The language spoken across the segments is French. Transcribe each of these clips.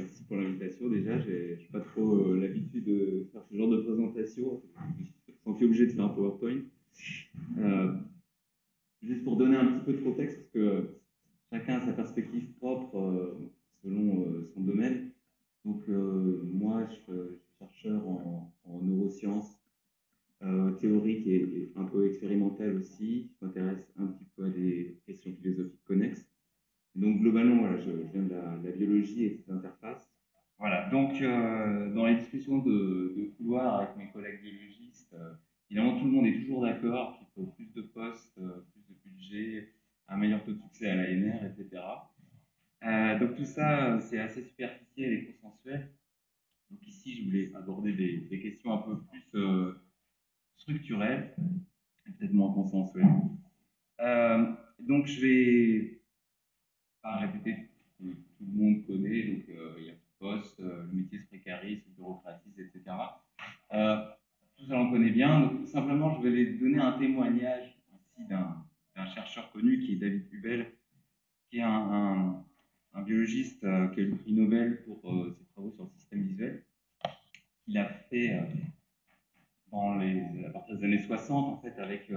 merci pour l'invitation. Déjà, je n'ai pas trop l'habitude de faire ce genre de présentation. Je me sens obligé de faire un PowerPoint. Euh, Juste pour donner un petit peu de contexte, parce que chacun a sa perspective propre selon son domaine. Donc, moi, je suis chercheur en neurosciences théoriques et un peu expérimentales aussi. Je m'intéresse un petit peu à des questions philosophiques connexes. Donc globalement, voilà, je viens de la biologie et des interfaces. Voilà, donc dans les discussions de couloir avec mes collègues biologistes, évidemment tout le monde est toujours d'accord qu'il faut plus de postes, plus de budget, un meilleur taux de succès à l'ANR, etc. Donc tout ça, c'est assez superficiel et consensuel. Donc ici, je voulais aborder des questions un peu plus structurelles, peut-être moins consensuelles. Donc je vais pas répéter que tout le monde connaît, donc il y a poste, le métier se précarise, se bureaucratise, etc. Tout ça on connaît bien, donc simplement je vais les donner un témoignage ici d'un chercheur connu qui est David Hubel, qui est un biologiste qui a eu le prix Nobel pour ses travaux sur le système visuel. Il a fait à partir des années 60 en fait avec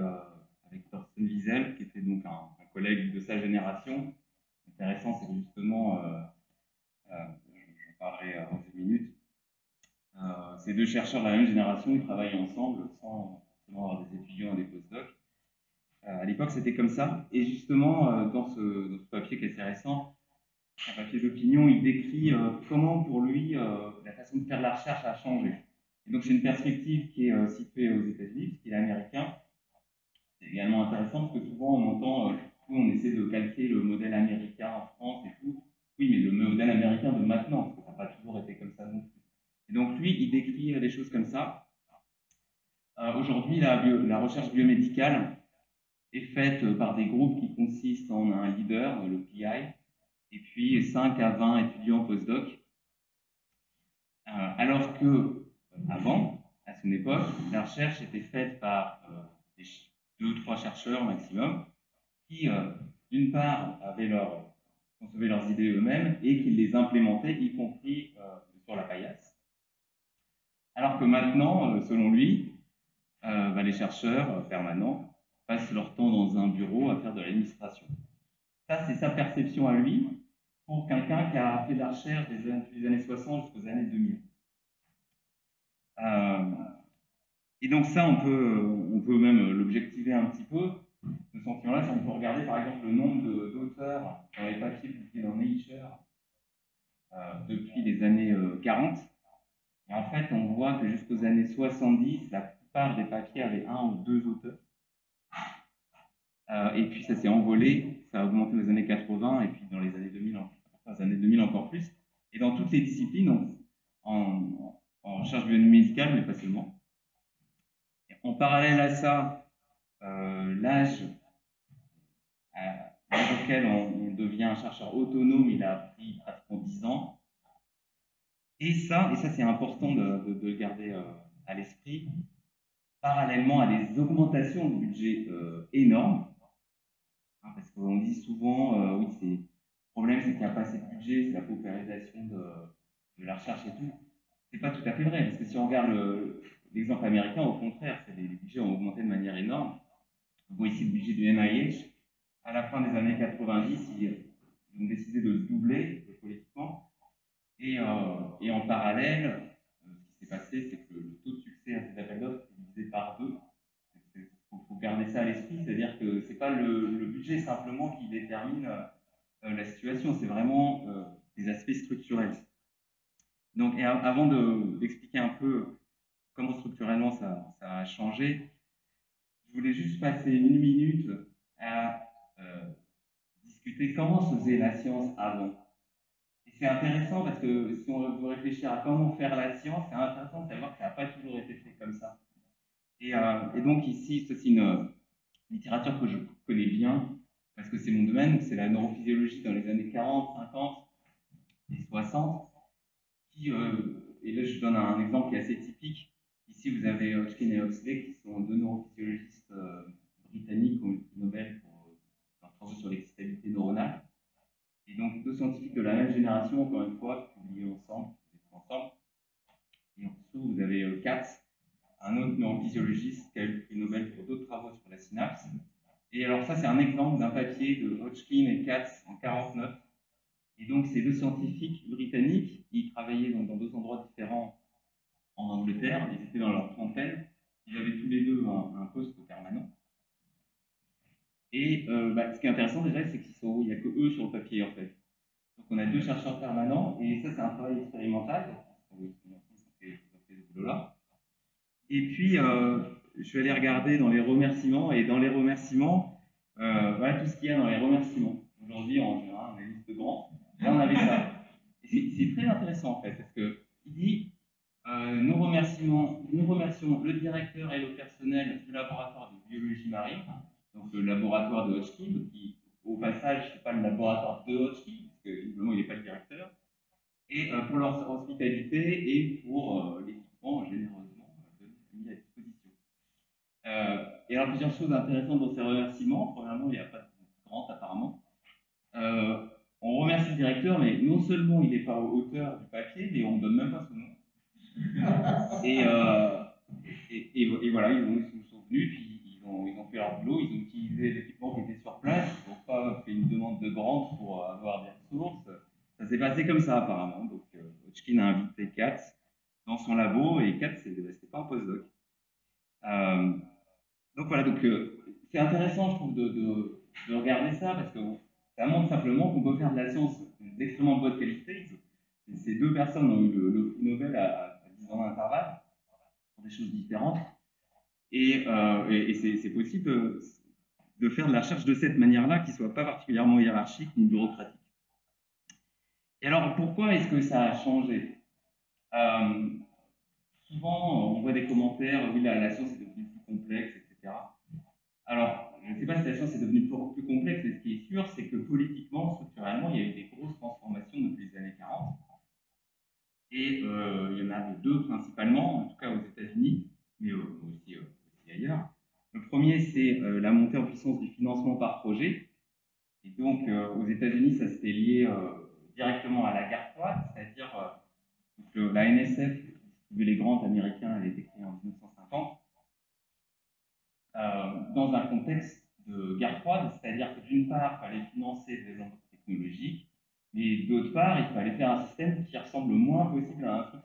Thorsten Wiesel, qui était donc un collègue de sa génération. Intéressant, c'est que justement, j'en parlerai dans une minute, ces deux chercheurs de la même génération, ils travaillent ensemble sans forcément avoir des étudiants et des postdocs. À l'époque, c'était comme ça. Et justement, dans ce papier qui est assez récent, un papier d'opinion, il décrit comment, pour lui, la façon de faire de la recherche a changé. Et donc, c'est une perspective qui est située aux États-Unis, puisqu'il est américain. C'est également intéressant parce que souvent, on entend, on essaie de calquer le modèle américain en France et tout. Oui, mais le modèle américain de maintenant, parce que ça n'a pas toujours été comme ça non plus. Et donc, lui, il décrit les choses comme ça. Aujourd'hui, la recherche biomédicale est faite par des groupes qui consistent en un leader, le PI, et puis 5 à 20 étudiants postdoc. Alors que, avant, à son époque, la recherche était faite par 2 ou 3 chercheurs maximum, qui, d'une part, concevaient leurs idées eux-mêmes et qui les implémentaient, y compris sur la paillasse. Alors que maintenant, selon lui, les chercheurs permanents passent leur temps dans un bureau à faire de l'administration. Ça, c'est sa perception à lui pour quelqu'un qui a fait de la recherche des années 60 jusqu'aux années 2000. Et donc ça, on peut même l'objectiver un petit peu, ce sentiment-là, si on peut regarder par exemple le nombre d'auteurs dans les papiers publiés dans Nature depuis les années 40. Et en fait, on voit que jusqu'aux années 70, la plupart des papiers avaient 1 ou 2 auteurs. Et puis ça s'est envolé, ça a augmenté dans les années 80 et puis dans les années 2000, encore plus. Et dans toutes les disciplines, en recherche biomédicale, mais pas seulement. Et en parallèle à ça, l'âge auquel on devient un chercheur autonome, il a pris pratiquement 10 ans. Et ça c'est important de le garder à l'esprit, parallèlement à des augmentations de budget énormes. Parce qu'on dit souvent, oui, le problème c'est qu'il n'y a pas assez de budget, c'est la paupérisation de la recherche et tout. C'est pas tout à fait vrai, parce que si on regarde l'exemple américain, au contraire, les budgets ont augmenté de manière énorme. On voit ici le budget du NIH. À la fin des années 90, ils ont décidé de le doubler politiquement. Et en parallèle, ce qui s'est passé, c'est que le taux de succès à ces appels d'offres est divisé par 2. Il faut garder ça à l'esprit, c'est-à-dire que ce n'est pas le budget simplement qui détermine la situation, c'est vraiment des aspects structurels. Donc, avant d'expliquer un peu comment structurellement ça a changé, je voulais juste passer une minute à discuter comment se faisait la science avant. Et c'est intéressant parce que si on veut réfléchir à comment faire la science, c'est intéressant de savoir que ça n'a pas toujours été fait comme ça. Et donc ici, c'est une littérature que je connais bien, parce que c'est mon domaine, c'est la neurophysiologie dans les années 40, 50 et 60, et là je donne un exemple qui est assez typique. Ici vous avez Hodgkin et Huxley, qui sont 2 neurophysiologistes britanniques qui ont eu le prix Nobel pour leur travaux sur l'excitabilité neuronale. Et donc, deux scientifiques de la même génération, encore une fois, publiés ensemble. Et en dessous, vous avez Katz, un autre neurophysiologiste qui a eu le prix Nobel pour d'autres travaux sur la synapse. Et alors ça, c'est un exemple d'un papier de Hodgkin et Katz en 1949. Et donc, ces deux scientifiques britanniques, ils travaillaient donc dans deux endroits différents en Angleterre, ils étaient dans leur trentaine, ils avaient tous les deux un poste permanent. Et ce qui est intéressant déjà, c'est qu'il n'y a que eux sur le papier en fait. Donc on a deux chercheurs permanents, et ça c'est un travail expérimental, donc ils ont fait ce boulot-là. Et puis je suis allé regarder dans les remerciements, et dans les remerciements, voilà tout ce qu'il y a dans les remerciements. Aujourd'hui, en général, on a une liste de grands. Là, on avait ça. Et c'est très intéressant en fait, parce qu'il dit nous remercions le directeur et le personnel du laboratoire de biologie marine, donc le laboratoire de Hodgkin, qui, au passage, ce n'est pas le laboratoire de Hodgkin, parce que évidemment, il n'est pas le directeur, et pour leur hospitalité et pour l'équipement généreusement mis à disposition. Et alors, plusieurs choses intéressantes dans ces remerciements. Premièrement, il n'y a pas de grant apparemment. On remercie le directeur, mais non seulement il n'est pas auteur du papier, mais on ne donne même pas son nom. Et, et voilà, ils sont venus, puis ils ont fait leur boulot, ils ont utilisé l'équipement qui était sur place, ils n'ont pas fait une demande de grant pour avoir des ressources. Ça s'est passé comme ça apparemment. Donc Hodgkin a invité Katz dans son labo, et Katz, c'était pas un postdoc. Donc voilà, donc c'est intéressant, je trouve, de regarder ça, parce que ça montre simplement qu'on peut faire de la science d'extrêmement bonne qualité. Ces deux personnes ont eu le prix Nobel à 10 ans d'intervalle pour des choses différentes. Et c'est possible de faire de la recherche de cette manière-là, qui ne soit pas particulièrement hiérarchique ni bureaucratique. Et alors, pourquoi est-ce que ça a changé euh, Souvent, on voit des commentaires, oui, la science est devenue plus complexe, etc. Alors, je ne sais pas si la science est devenue plus complexe, mais ce qui est sûr, c'est que politiquement, structurellement, il y a eu des grosses transformations depuis les années 40. Et il y en a deux principalement, en tout cas aux États-Unis, mais aussi ailleurs. Le premier, c'est la montée en puissance du financement par projet. Et donc, aux États-Unis, ça s'était lié directement à la guerre froide, c'est-à-dire la NSF, qui distribuait les grants américains, elle a été créée en 1950, dans un contexte de guerre froide, c'est-à-dire que d'une part, il fallait financer le développement technologique, mais d'autre part, il fallait faire un système qui ressemble le moins possible à un truc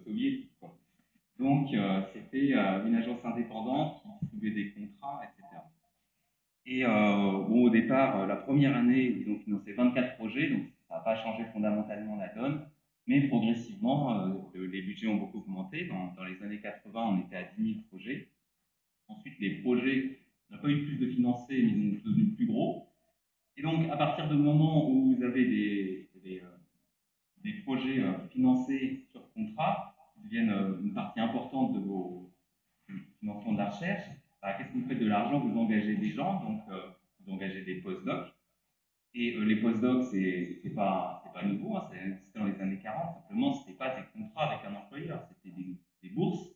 soviétique, quoi. Donc, c'était une agence indépendante qui distribuait des contrats, etc. Et bon, au départ, la première année, ils ont financé 24 projets, donc ça n'a pas changé fondamentalement la donne, mais progressivement, les budgets ont beaucoup augmenté. Dans les années 80, on était à 10 000 projets. Ensuite, les projets n'ont pas eu plus de financés, mais ils sont devenus plus gros. Et donc, à partir du moment où vous avez des projets financés sur contrat, qui deviennent une partie importante de vos financements de la recherche, qu'est-ce que vous faites de l'argent? Vous engagez des gens, donc vous engagez des postdocs. Et les postdocs, c'est pas nouveau, hein, c'était dans les années 40. Simplement, ce n'était pas des contrats avec un employeur, c'était des bourses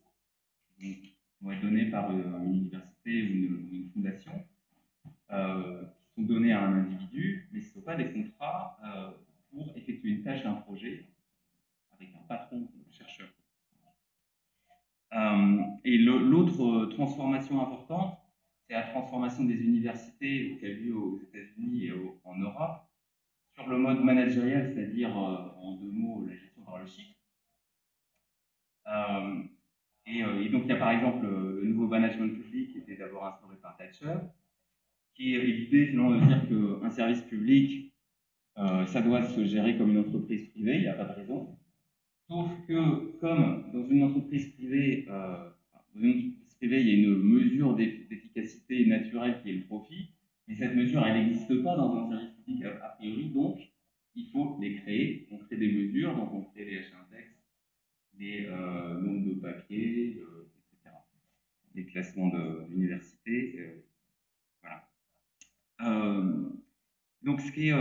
qui vont être données par une université ou une fondation, qui sont données à un individu, mais ce ne sont pas des contrats pour effectuer une tâche d'un projet avec un patron chercheur. Et l'autre transformation importante, c'est la transformation des universités qui a lieu aux États-Unis et en Europe sur le mode managérial, c'est-à-dire en deux mots, la gestion par le chiffre. Et donc il y a par exemple le nouveau management public qui était d'abord instauré par Thatcher, qui est l'idée finalement de dire qu'un service public, ça doit se gérer comme une entreprise privée, il n'y a pas de raison. Sauf que, comme dans une entreprise privée, il y a une mesure d'efficacité naturelle qui est le profit, mais cette mesure, elle n'existe pas dans un service public a priori, donc il faut les créer. On crée des mesures, donc on crée les H-index, les nombres de papiers, etc., les classements d'université, voilà. Donc, ce qui est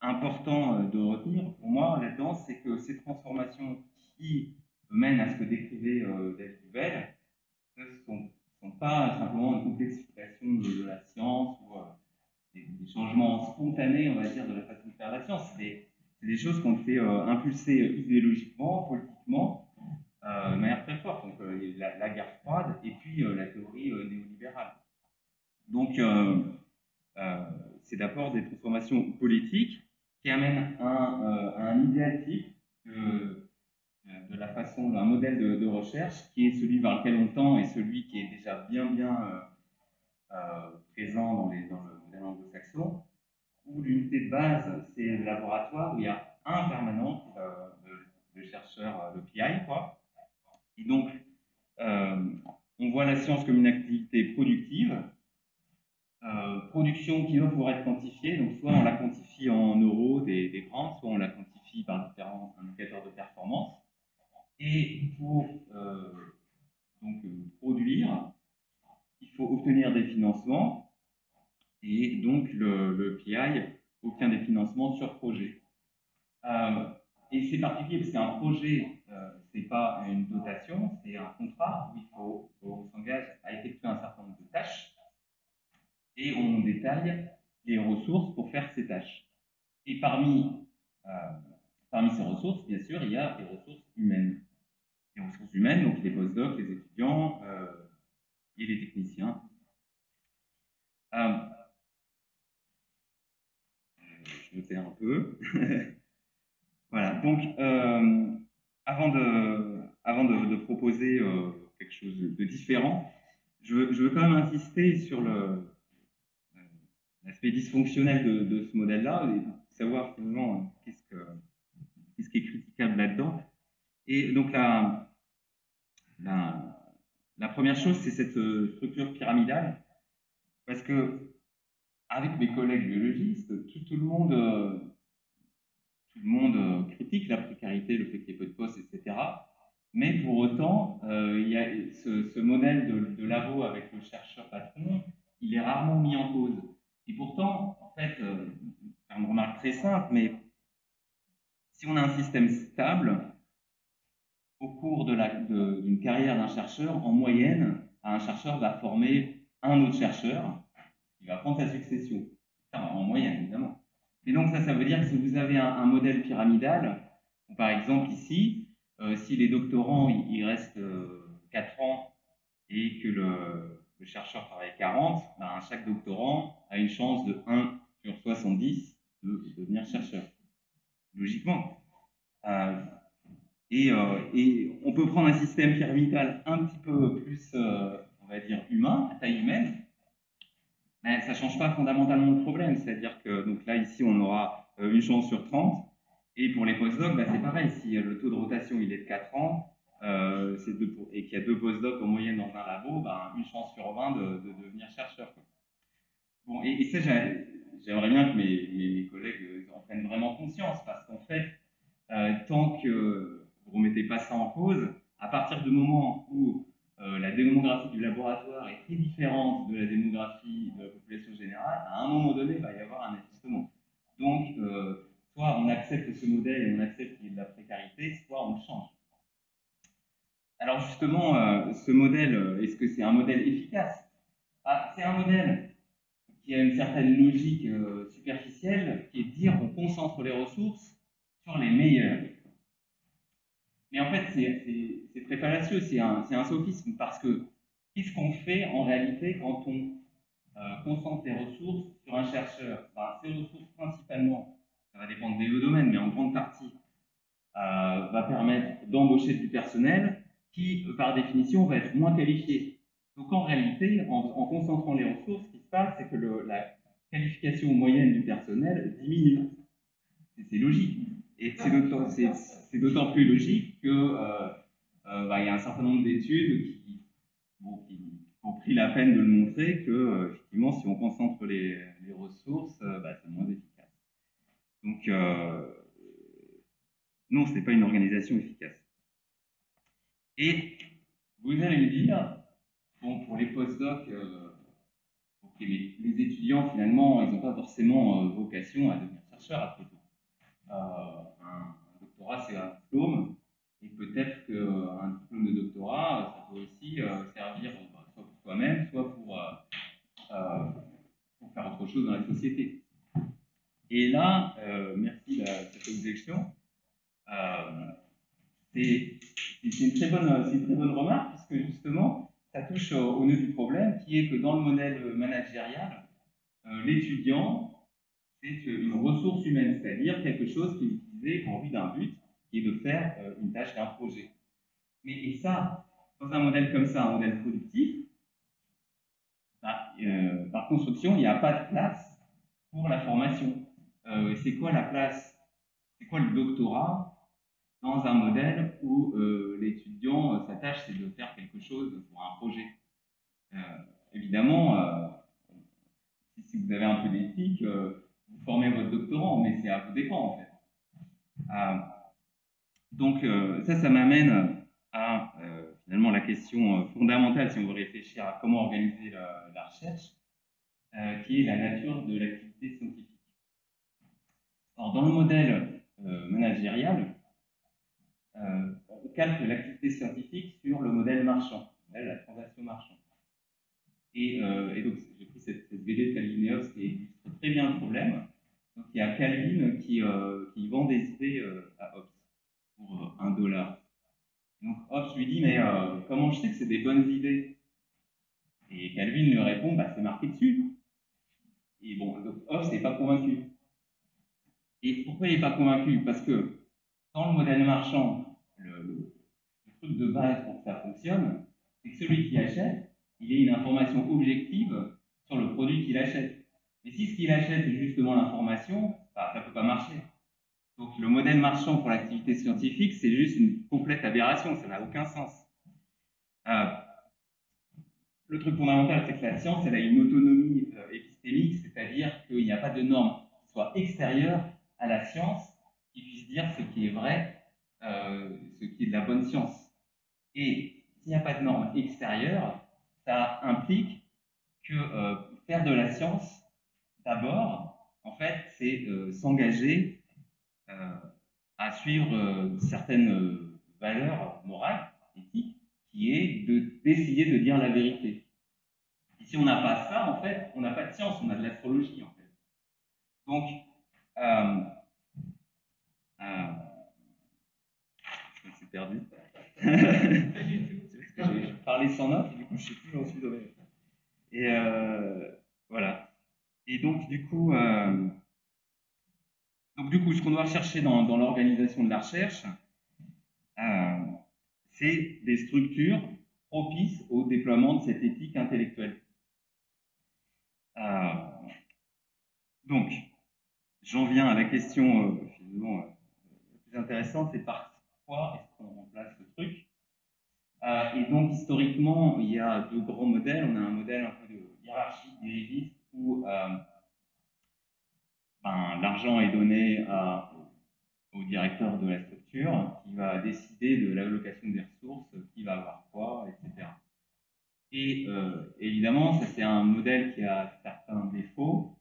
important de retenir pour moi là-dedans, c'est que ces transformations qui mènent à ce que décrivait David Duvel ne sont pas simplement une complexification de la science ou des changements spontanés, on va dire, de la façon de science, c'est des choses qui ont été impulsées idéologiquement, politiquement, de manière très forte. Donc la guerre froide et puis la théorie néolibérale. Donc c'est d'abord des transformations politiques qui amènent à un idéal type de la façon, un modèle de recherche qui est celui vers lequel on tend et celui qui est déjà bien présent dans le modèle anglo-saxon, où l'unité de base, c'est le laboratoire où il y a un permanent, le chercheur, le PI, quoi. Et donc, on voit la science comme une activité productive, production qui doit pouvoir être quantifiée. Donc, soit on la quantifie en euros des grandes, soit on la quantifie par différents indicateurs de performance. Et pour produire, il faut obtenir des financements. Et donc, le PI obtient des financements sur projet. Et c'est particulier parce qu'un projet, ce n'est pas une dotation, c'est un contrat où on s'engage à effectuer un certain nombre de tâches et on détaille les ressources pour faire ces tâches. Et parmi ces ressources, bien sûr, il y a les ressources humaines. Les ressources humaines, donc les postdocs, les étudiants et les techniciens. Je me perds un peu. Voilà, donc avant de proposer quelque chose de différent, je veux quand même insister sur l'aspect dysfonctionnel de ce modèle-là et savoir finalement qu'est-ce qui est critiquable là-dedans. Et donc la première chose, c'est cette structure pyramidale, parce que avec mes collègues biologistes, tout le monde critique la précarité, le fait qu'il y ait peu de postes, etc. Mais pour autant, il y a ce modèle de labo avec le chercheur patron, il est rarement mis en cause. Et pourtant, en fait, c'est une remarque très simple, mais si on a un système stable, au cours d'une carrière d'un chercheur, en moyenne, un chercheur va former un autre chercheur qui va prendre sa succession. Ça, en moyenne, évidemment. Et donc ça veut dire que si vous avez un modèle pyramidal, par exemple ici, si les doctorants ils restent 4 ans et que le chercheur travaille 40, ben, chaque doctorant a une chance de 1 sur 70 de devenir chercheur. Logiquement. Et on peut prendre un système pyramidal un petit peu plus, on va dire, humain, à taille humaine, mais ça ne change pas fondamentalement le problème. C'est-à-dire que donc là, ici, on aura une chance sur 30. Et pour les postdocs, bah, c'est pareil. Si le taux de rotation il est de 4 ans et qu'il y a 2 postdocs en moyenne dans un labo, bah, une chance sur 20 de devenir chercheur. Bon, et ça, j'aimerais bien que mes collègues en prennent vraiment conscience, parce qu'en fait, tant que vous ne remettez pas ça en cause, à partir du moment où la démographie du laboratoire est très différente de la démographie de la population générale, à un moment donné, il va y avoir un ajustement. Donc, soit on accepte ce modèle et on accepte qu'il y ait de la précarité, soit on le change. Alors justement, ce modèle, est-ce que c'est un modèle efficace? C'est un modèle qui a une certaine logique superficielle, qui est de dire qu'on concentre les ressources sur les meilleurs. Mais en fait, c'est très fallacieux, c'est un sophisme, parce que qu'est-ce qu'on fait en réalité quand on concentre les ressources sur un chercheur? Ces ressources, principalement, ça va dépendre des domaines, mais en grande partie, va permettre d'embaucher du personnel qui, par définition, va être moins qualifié. Donc en réalité, en concentrant les ressources, ce qui se passe, c'est que la qualification moyenne du personnel diminue. C'est logique. Et c'est d'autant plus logique que il y a un certain nombre d'études qui ont pris la peine de le montrer que effectivement, si on concentre les ressources, c'est moins efficace. Donc non, ce n'est pas une organisation efficace. Et vous allez me dire, bon, pour les postdocs, les étudiants, finalement, ils n'ont pas forcément vocation à devenir chercheurs après tout. Un doctorat, c'est un diplôme, et peut-être qu'un diplôme de doctorat, ça peut aussi servir soit pour soi-même, soit pour faire autre chose dans la société. Et là, merci C'est une très bonne remarque, puisque justement, ça touche au nœud du problème, qui est que dans le modèle managérial, l'étudiant, c'est une ressource humaine, c'est-à-dire quelque chose qui est utilisé en vue d'un but, qui est de faire une tâche d'un projet. Et ça, dans un modèle comme ça, un modèle productif, par construction, il n'y a pas de place pour la formation. C'est quoi la place? C'est quoi le doctorat dans un modèle où l'étudiant, sa tâche, c'est de faire quelque chose pour un projet? Euh, Évidemment, si vous avez un peu d'éthique, vous formez votre doctorant, mais c'est à vous dépend en fait. Donc ça m'amène à finalement la question fondamentale si on veut réfléchir à comment organiser la recherche, qui est la nature de l'activité scientifique. Alors, dans le modèle managérial, on calque l'activité scientifique sur le modèle marchand, la transaction marchande. Et donc, j'ai pris cette BD de Calvin et Hobbes qui illustre très bien le problème. Donc, il y a Calvin qui vend des idées à Hobbes pour $1. Donc, Hobbes lui dit, mais comment je sais que c'est des bonnes idées? Et Calvin lui répond, bah, c'est marqué dessus. Et bon, donc Hobbes n'est pas convaincu. Et pourquoi il n'est pas convaincu? Parce que dans le modèle marchand, le truc de base pour que ça fonctionne, c'est que celui qui achète, il ait une information objective sur le produit qu'il achète. Mais si ce qu'il achète est justement l'information, bah, ça ne peut pas marcher. Donc le modèle marchand pour l'activité scientifique, c'est juste une complète aberration, ça n'a aucun sens. Le truc fondamental, c'est que la science, elle a une autonomie épistémique, c'est-à-dire qu'il n'y a pas de norme qui soit extérieure à la science qui puisse dire ce qui est vrai, ce qui est de la bonne science. Et s'il n'y a pas de norme extérieure, ça implique que faire de la science, d'abord, en fait, c'est s'engager à suivre certaines valeurs morales, éthiques, qui est d'essayer de dire la vérité. Et si on n'a pas ça, en fait, on n'a pas de science, on a de l'astrologie, en fait. Donc, euh, je me suis perdu. J'ai parlé sans notes, et du coup, je ne sais plus où j'en suis donné. Et voilà. Et donc, du coup, ce qu'on doit rechercher dans l'organisation de la recherche, c'est des structures propices au déploiement de cette éthique intellectuelle. Donc, j'en viens à la question finalement la plus intéressante, c'est par quoi est-ce qu'on remplace ce truc? Et donc, historiquement, il y a deux grands modèles. On a un modèle un peu de hiérarchie dirigiste où l'argent est donné au directeur de la structure qui va décider de l'allocation des ressources, qui va avoir quoi, etc. Et évidemment, ça c'est un modèle qui a certains défauts,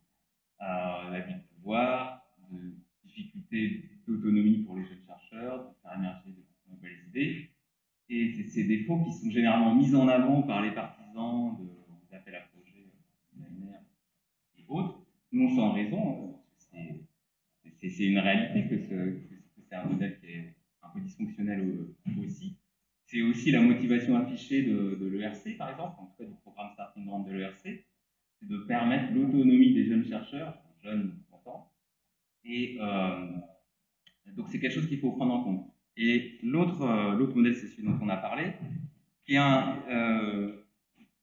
l'abus de pouvoir, de difficultés d'autonomie pour les jeunes chercheurs, de faire émerger de nouvelles idées. Et c'est ces défauts qui sont généralement mis en avant par les partisans des appels à projets UNR et autres, non sans raison. C'est une réalité que c'est un modèle qui est un peu dysfonctionnel aussi. C'est aussi la motivation affichée de l'ERC, par exemple, en tout cas du programme Starting Grant de l'ERC, c'est de permettre l'autonomie des jeunes chercheurs, jeunes longtemps. Et donc c'est quelque chose qu'il faut prendre en compte. Et l'autre modèle, c'est celui dont on a parlé, qui est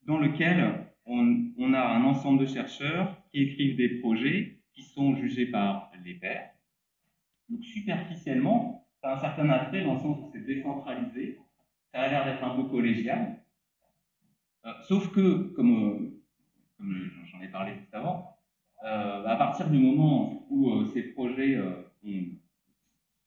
dans lequel on a un ensemble de chercheurs qui écrivent des projets qui sont jugés par les pairs. Donc superficiellement, ça a un certain attrait dans le sens où c'est décentralisé, ça a l'air d'être un peu collégial, sauf que, comme j'en ai parlé juste avant, à partir du moment où ces projets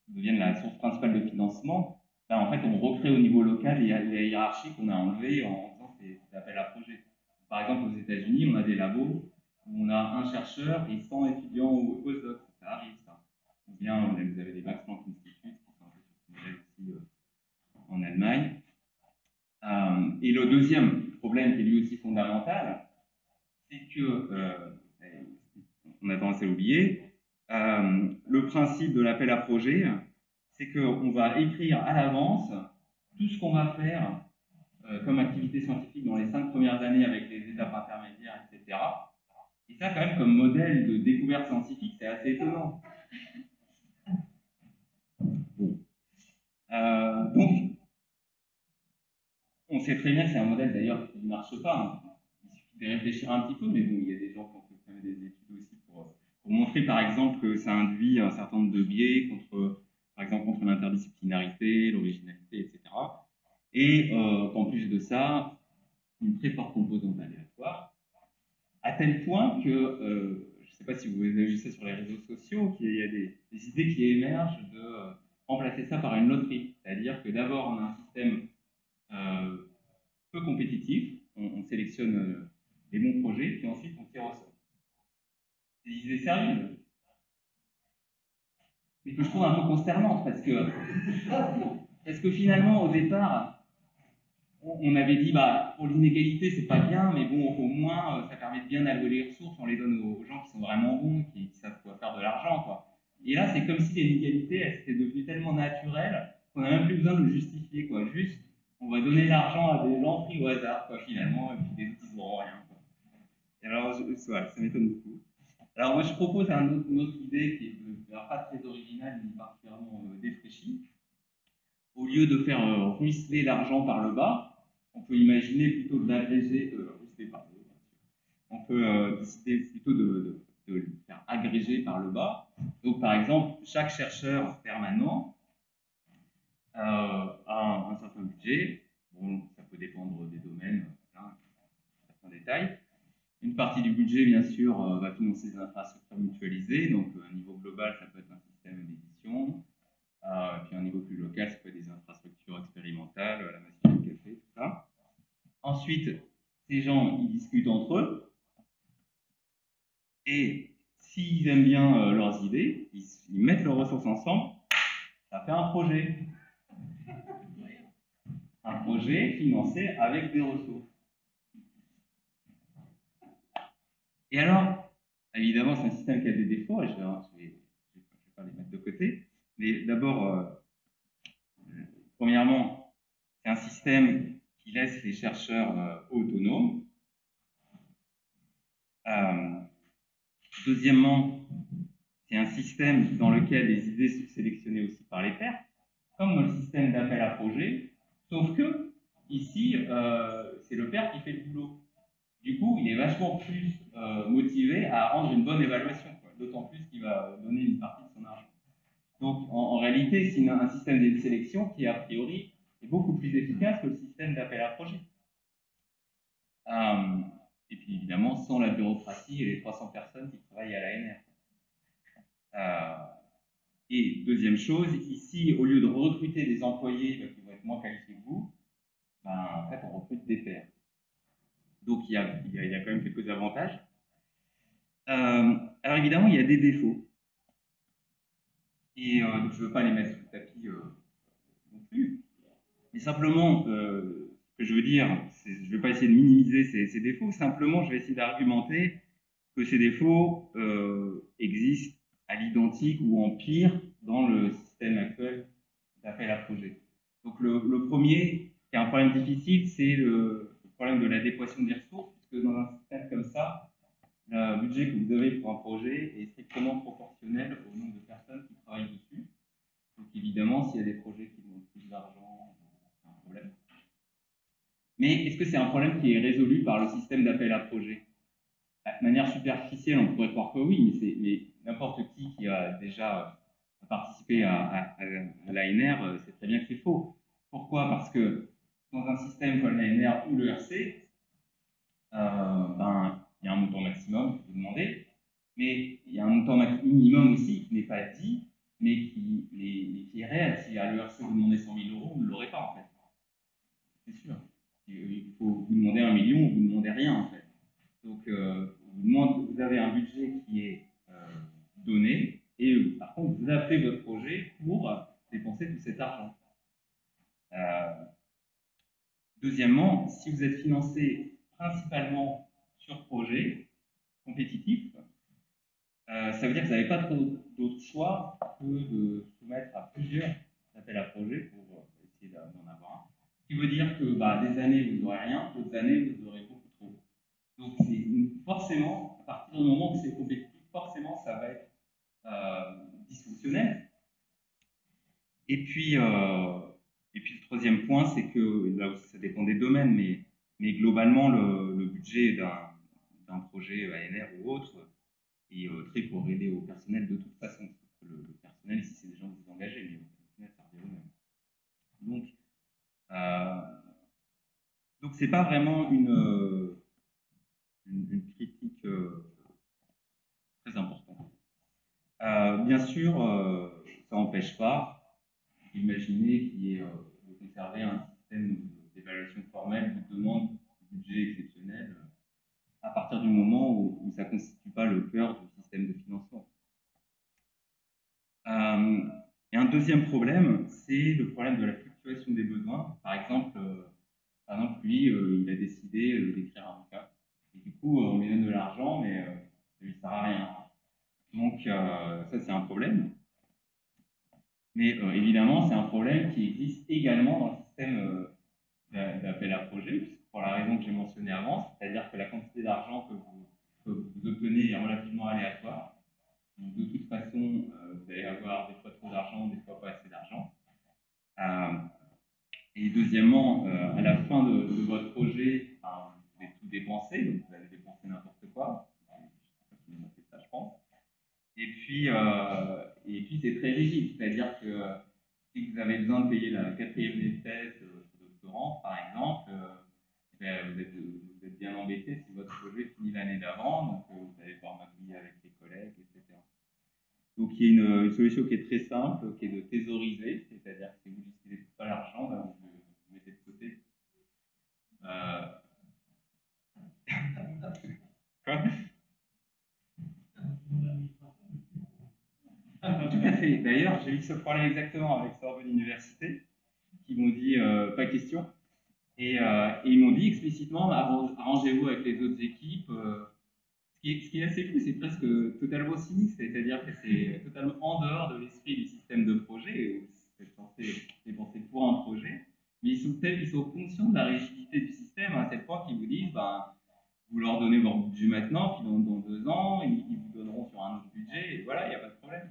deviennent la source principale de financement, en fait, on recrée au niveau local les hiérarchies qu'on a enlevées en faisant ces appels à projets. Par exemple, aux États-Unis, on a des labos où on a un chercheur et 100 étudiants au postdoc. Ça arrive, ça. Ou bien, vous avez des Max Planck Institute qui sont un peu sur ce modèle aussi en Allemagne. Et le deuxième problème qui est lui aussi fondamental, c'est que, on a tendance à l'oublier, le principe de l'appel à projet, c'est qu'on va écrire à l'avance tout ce qu'on va faire comme activité scientifique dans les 5 premières années avec les étapes intermédiaires, etc. Et ça, quand même, comme modèle de découverte scientifique, c'est assez étonnant. Bon. Donc, on sait très bien que c'est un modèle d'ailleurs qui ne marche pas. Hein. Il suffit de réfléchir un petit peu, mais bon, il y a des gens qui ont fait quand même des études aussi pour montrer par exemple que ça induit un certain nombre de biais contre, par exemple, contre l'interdisciplinarité, l'originalité, etc. Et qu'en plus de ça, une très forte composante aléatoire, à tel point que, je ne sais pas si vous avez vu ça sur les réseaux sociaux, qu'il y a des idées qui émergent de remplacer ça par une loterie. C'est-à-dire que d'abord, on a un système peu compétitif, on sélectionne les bons projets, puis ensuite on tire au sort. C'est des idées sérieuses, mais que je trouve un peu consternantes, parce que finalement, au départ, on avait dit, bah, pour l'inégalité, c'est pas bien, mais bon, au moins, ça permet de bien allouer les ressources, on les donne aux gens qui sont vraiment bons, qui savent quoi faire de l'argent, quoi. Et là, c'est comme si l'inégalité, elle s'était devenue tellement naturelle qu'on n'a même plus besoin de le justifier, quoi. Juste, on va donner l'argent à des gens pris au hasard, quoi, finalement, et puis les autres, ils n'auront rien, quoi. Et alors, ça m'étonne beaucoup. Alors, moi, je propose une autre idée qui est pas très originale, ni particulièrement défraîchie. Au lieu de faire ruisseler l'argent par le bas, on peut imaginer plutôt de l'agréger, ruisseler par le haut, bien sûr. On peut décider plutôt de le faire agréger par le bas. Donc, par exemple, chaque chercheur permanent a un certain budget. Bon, ça peut dépendre des domaines, certains détails. Une partie du budget, bien sûr, va financer des infrastructures mutualisées. Donc, à un niveau global, ça peut être un système d'édition. Et puis, à un niveau plus local, ça peut être des infrastructures expérimentales, la machine de café, tout ça. Ensuite, ces gens, ils discutent entre eux. Et s'ils aiment bien leurs idées, ils mettent leurs ressources ensemble. Ça fait un projet. Un projet financé avec des ressources. Et alors, évidemment, c'est un système qui a des défauts, et je vais pas les mettre de côté. Mais d'abord, premièrement, c'est un système qui laisse les chercheurs autonomes. Deuxièmement, c'est un système dans lequel les idées sont sélectionnées aussi par les pairs, comme dans le système d'appel à projet, sauf que ici, c'est le pair qui fait le boulot. Du coup, il est vachement plus motivé à rendre une bonne évaluation, d'autant plus qu'il va donner une partie de son argent. Donc, en réalité, c'est un système de sélection qui, a priori, est beaucoup plus efficace que le système d'appel à projet. Et puis, évidemment, sans la bureaucratie et les 300 personnes qui travaillent à l'ANR. Et deuxième chose, ici, au lieu de recruter des employés qui vont être moins qualifiés que vous, en fait, on recrute des pairs. Donc, il y a quand même quelques avantages. Alors, évidemment, il y a des défauts. Et donc, je ne veux pas les mettre sous le tapis non plus. Mais simplement, ce que je veux dire, je ne vais pas essayer de minimiser ces défauts. Simplement, je vais essayer d'argumenter que ces défauts existent à l'identique ou en pire dans le système actuel d'appel à projet. Donc le premier, qui est un problème difficile, c'est le problème de l'adéquation des ressources, puisque dans un système comme ça, le budget que vous avez pour un projet est strictement proportionnel au nombre de personnes qui travaillent dessus. Donc évidemment, s'il y a des projets qui demandent plus d'argent, c'est un problème. Mais est-ce que c'est un problème qui est résolu par le système d'appel à projet? De manière superficielle, on pourrait croire que oui, mais n'importe qui a déjà participé à l'ANR sait très bien que c'est faux. Pourquoi? Parce que dans un système comme l'ANR ou le RC, il y a un montant maximum que vous demandez, mais il y a un montant minimum aussi qui n'est pas dit, mais qui est réel. Si à l'ERC vous demandez 100 000 euros, vous ne l'aurez pas en fait. C'est sûr. Il faut vous demander 1 million ou vous ne demandez rien en fait. Donc, vous avez un budget qui est donné et par contre, vous appelez votre projet pour dépenser tout cet argent. Deuxièmement, si vous êtes financé principalement sur projet compétitif, ça veut dire que vous n'avez pas trop d'autres choix que de soumettre à plusieurs peut dire que des années, vous n'aurez rien, d'autres années, vous aurez beaucoup trop. Donc, forcément, à partir du moment où c'est compétitif, forcément, ça va être dysfonctionnel. Et puis le troisième point, c'est que, là aussi, ça dépend des domaines, mais globalement, le budget d'un projet ANR ou autre est très corrélé au personnel de toute façon. Le personnel, ici, c'est des gens que vous engagez, mais au final, ça revient au même. Donc, c'est pas vraiment une critique très importante. Bien sûr, ça n'empêche pas d'imaginer qu'il y ait de conserver un système d'évaluation formelle de demande de budget exceptionnel à partir du moment où ça ne constitue pas le cœur du système de financement. Et un deuxième problème, c'est le problème de la fluctuation des besoins. Par exemple, lui, il a décidé d'écrire un bouquin. Et du coup, on lui donne de l'argent, mais ça ne lui sert à rien. Donc, ça, c'est un problème. Mais évidemment, c'est un problème qui existe également dans le système d'appel à projet, pour la raison que j'ai mentionnée avant, c'est-à-dire que la quantité d'argent que vous obtenez est relativement aléatoire. Donc, de toute façon, vous allez avoir des fois trop d'argent, des fois pas assez d'argent. Et deuxièmement, à la fin de votre projet, vous pouvez tout dépenser, donc vous allez dépenser n'importe quoi. Je vais noter ça, je pense. Et puis c'est très rigide, c'est-à-dire que si vous avez besoin de payer la 4e année de thèse de doctorant, par exemple, vous êtes bien embêté si votre projet finit l'année d'avant, donc vous allez devoir m'appuyer avec les collègues, etc. Donc il y a une solution qui est très simple, qui est de thésauriser, c'est-à-dire que si vous n'utilisez pas l'argent, vous le mettez de côté. Quoi? Tout à fait. D'ailleurs, j'ai eu ce problème exactement avec Sorbonne Université, qui m'ont dit pas question. Et ils m'ont dit explicitement arrangez-vous avec les autres équipes. Ce qui est assez fou, c'est presque totalement cynique, c'est-à-dire que c'est totalement en dehors de l'esprit du système de projet, où c'est censé dépenser pour un projet. Mais ils sont conscients de la rigidité du système à tel point qu'ils vous disent vous leur donnez votre budget maintenant, puis dans 2 ans, ils vous donneront sur un autre budget, et voilà, il n'y a pas de problème.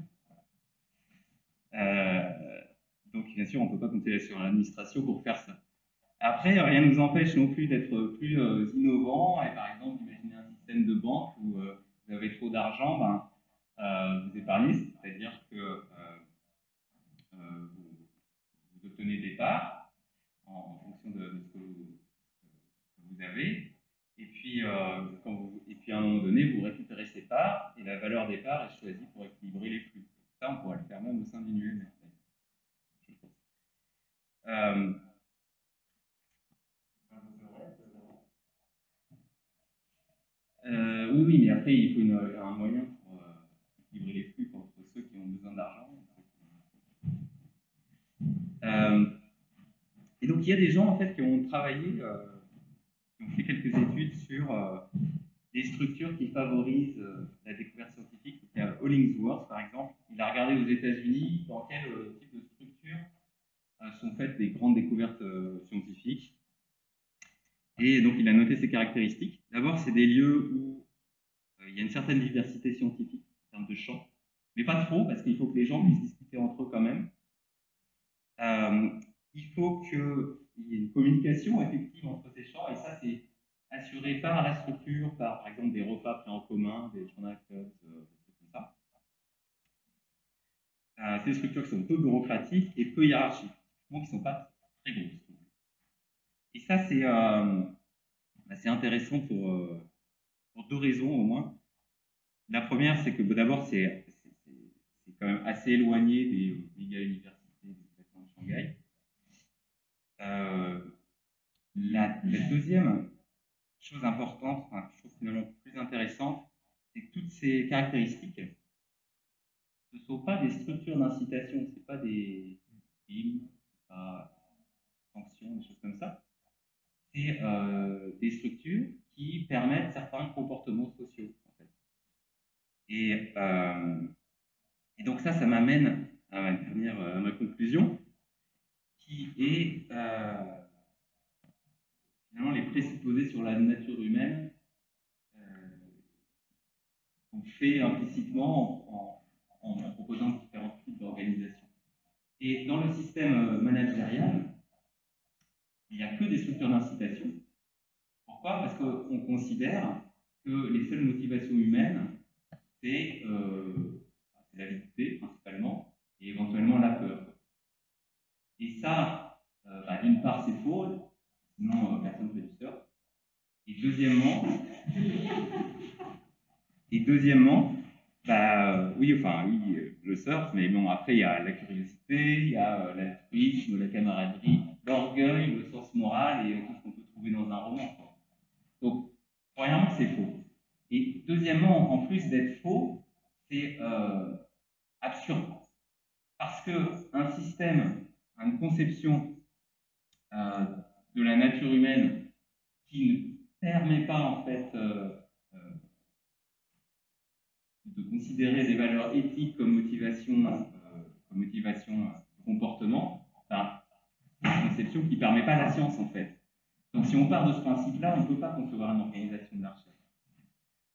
Donc, bien sûr, on ne peut pas compter sur l'administration pour faire ça. Après, rien ne nous empêche non plus d'être plus innovant et par exemple d'imaginer un système de banque où vous avez trop d'argent, vous épargnez, c'est-à-dire que vous obtenez des parts en fonction de ce que vous avez, et puis, et puis à un moment donné, vous récupérez ces parts et la valeur des parts est choisie pour équilibrer les flux. Ça, on pourrait le faire même au sein d'une UMS. Oui, mais après, il faut un moyen pour équilibrer les flux entre ceux qui ont besoin d'argent. Et donc, il y a des gens en fait qui ont travaillé, qui ont fait quelques études sur des structures qui favorisent la découverte scientifique. Donc, il y a Hollingsworth, par exemple. Il a regardé aux États-Unis dans quel type de structure sont faites des grandes découvertes scientifiques. Et donc, il a noté ces caractéristiques. D'abord, c'est des lieux où il y a une certaine diversité scientifique en termes de champs, mais pas trop, parce qu'il faut que les gens puissent discuter entre eux quand même. Il faut qu'il y ait une communication effective entre ces champs, et ça, c'est assuré par la structure, par exemple des repas pris en commun, des journal clubs, des trucs comme ça. C'est des structures qui sont peu bureaucratiques et peu hiérarchiques, donc qui ne sont pas très grosses. Et ça, c'est intéressant pour 2 raisons au moins. La première, c'est que d'abord, c'est quand même assez éloigné des méga universités de Shanghai. La deuxième chose importante, enfin, je trouve finalement plus intéressante, c'est que toutes ces caractéristiques, ce ne sont pas des structures d'incitation, ce n'est pas des primes, pas des sanctions, des choses comme ça. C'est des structures qui permettent certains comportements sociaux. En fait. Et donc ça m'amène à ma conclusion, qui est finalement, les présupposés sur la nature humaine sont faits implicitement en proposant différents types d'organisation. Et dans le système managérial, il n'y a que des structures d'incitation. Pourquoi? Parce qu'on considère que les seules motivations humaines, c'est l'avidité principalement, et éventuellement la peur. Et ça, d'une part, c'est faux, sinon personne ne fait du surf. Et deuxièmement, oui, le surf, mais bon, après, il y a la curiosité, il y a l'altruisme, la camaraderie, l'orgueil, le sens moral et tout ce qu'on peut trouver dans un roman, quoi. Donc, premièrement, c'est faux. Et deuxièmement, en plus d'être faux, c'est absurde. Parce qu'un système, une conception de la nature humaine qui ne permet pas, en fait, de considérer des valeurs éthiques comme motivation du comportement, c'est une conception qui ne permet pas la science, en fait. Donc, si on part de ce principe-là, on ne peut pas concevoir une organisation de la recherche.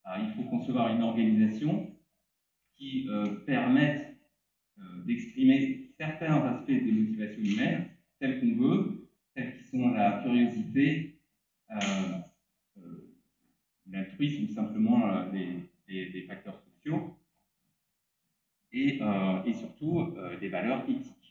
Alors, il faut concevoir une organisation qui permette d'exprimer certains aspects des motivations humaines, telles qu'on veut, telles qui sont la curiosité, l'altruisme ou simplement des facteurs sociaux, et surtout des valeurs éthiques.